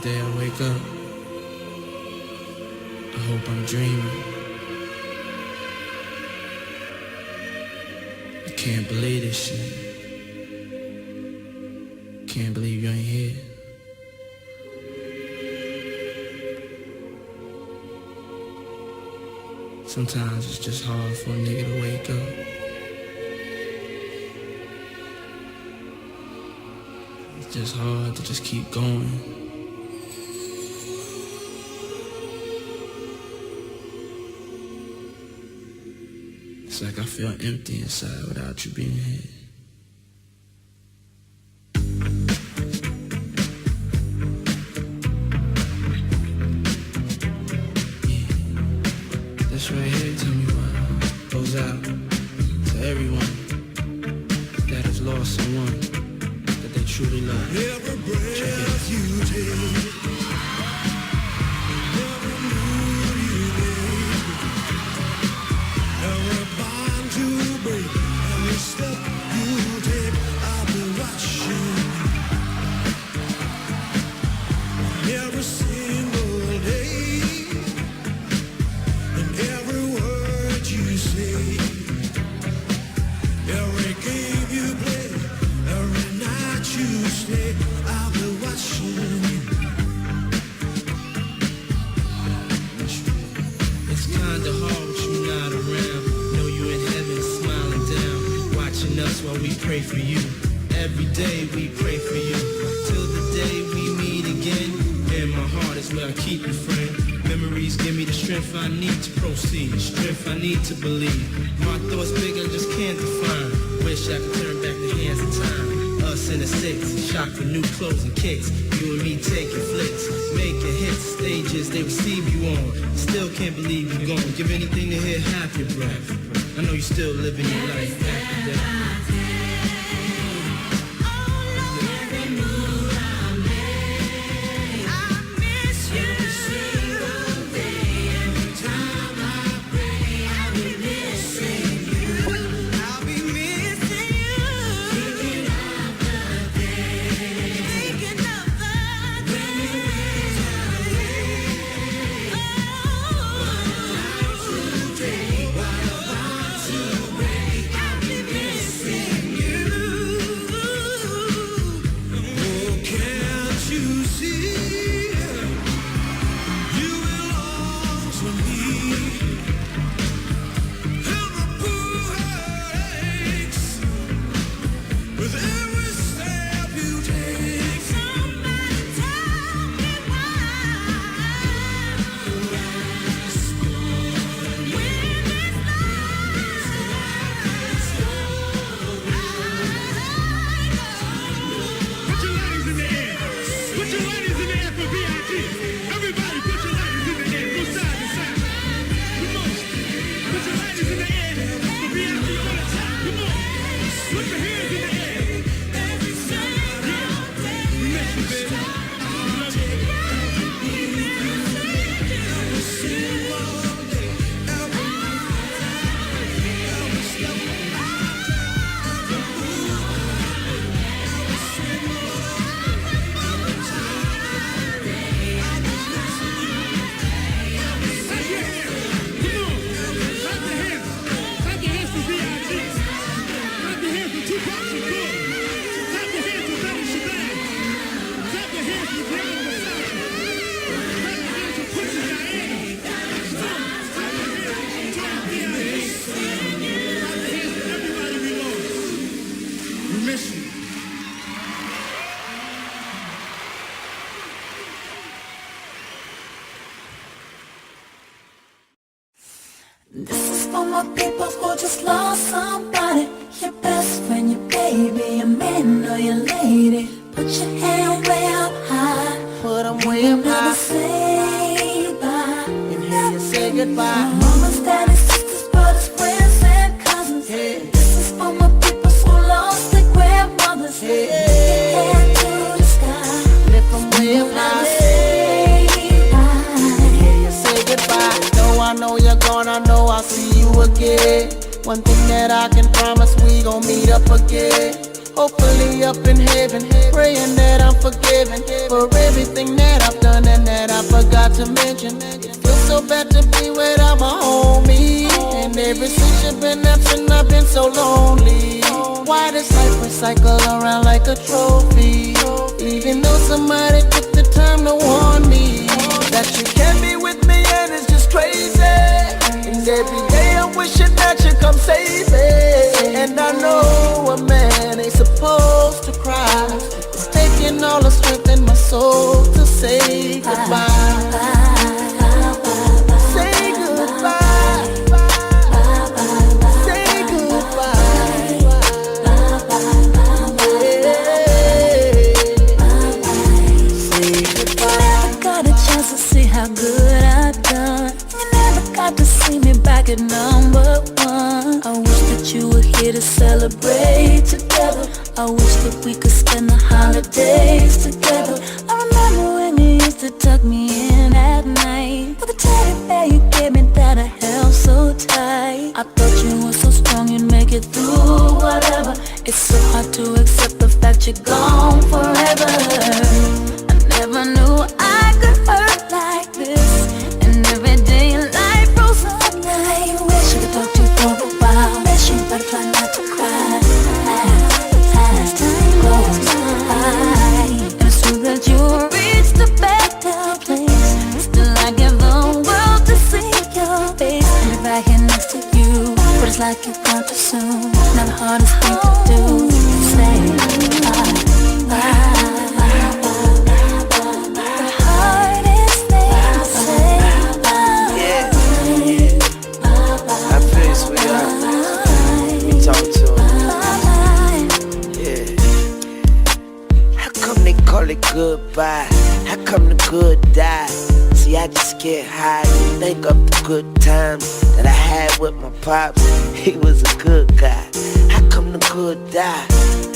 day I wake up, I hope I'm dreaming. I can't believe this shit. Can't believe you ain't here. Sometimes it's just hard for a nigga to wake up. It's just hard to just keep going. It's like I feel empty inside without you being here. This right here, tell me why, goes out to everyone that has lost someone that they truly love. Every breath you take, every move you make, every bond you break, every step you take, I'll be watching. Every single day, and every word you say, every game you play, every night you stay, I'll be watching you. It's kinda hard with you not around. Know you in heaven smiling down, watching us while we pray for you. Every day we pray for you, till the day we meet again. In my heart is where I keep you, friend. Memories give me the strength I need to proceed, the strength I need to believe. My thoughts big, I just can't define. Wish I could turn back the hands of time. Us in the six, shop for new clothes and kicks. You and me taking flicks, making hits, stages they receive you on. Still can't believe you're gone. Give anything to hear half your breath. I know you still living your life after death. This is for my people who just lost somebody. Your best friend, your baby, your man or your lady. Put your hand way up high. Put them way up Never high say bye. and hear you say goodbye. Mamas, daddies, sisters, brothers, friends, and cousins. Hey. This is for my people who lost their grandmothers. Hey. Lift your hand to the sky. Lift them way up Never high say bye. and hear you say goodbye. Though I know you're gone, I know I'll see you again. One thing that I can promise, we gon' meet up again. hopefully up in heaven, praying that I'm forgiven for everything that I've done and that I forgot to mention. It feels so bad to be without my homie, and ever since you've been absent, I've been so lonely. Why does life recycle around like a trophy? Even though somebody took the time to warn me that you can't be with me, and it's just crazy. And every day I'm wishing that you come save me. And I know a man ain't supposed to cry. It's taking all the strength in my soul to say goodbye. Say goodbye. Say goodbye. Say goodbye. Never got a chance to see how good I've done. You never got to see me back at number one. I wish that you were here to celebrate together. I wish that we could spend the holidays together. I remember when you used to tuck me in at night with a teddy bear you gave me that I held so tight. I thought you were so strong you'd make it through whatever. It's so hard to accept the fact you're gone forever. I never knew I could hurt like this, and every day in life froze up. I wish I could talk to you for a while. Wish you better try not to cry. As time goes by, and it's true that you reached a better place. Still I give the world to see your face. And if I here next to you, but it's like you've gone too soon. Now the hardest thing to do is say bye, bye. Call it goodbye. How come the good die? See, I just get high and think of the good times that I had with my pops. He was a good guy. How come the good die?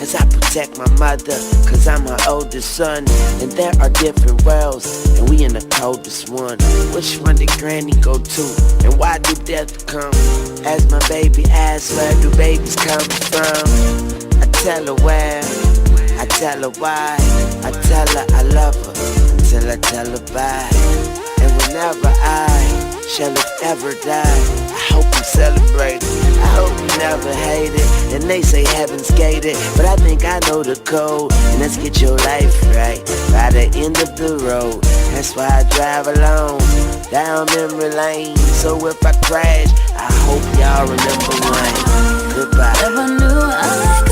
As I protect my mother, cause I'm her oldest son. And there are different worlds, and we in the coldest one. Which one did granny go to? And why do death come? As my baby asks, where do babies come from? I tell her where, I tell her why, I tell her I love her, until I tell her bye. And whenever I shall ever die, I hope you celebrate it, I hope you never hate it. And they say heaven's gated, but I think I know the code. And let's get your life right, by the end of the road. That's why I drive alone, down memory lane. So if I crash, I hope y'all remember mine. Goodbye. Never knew I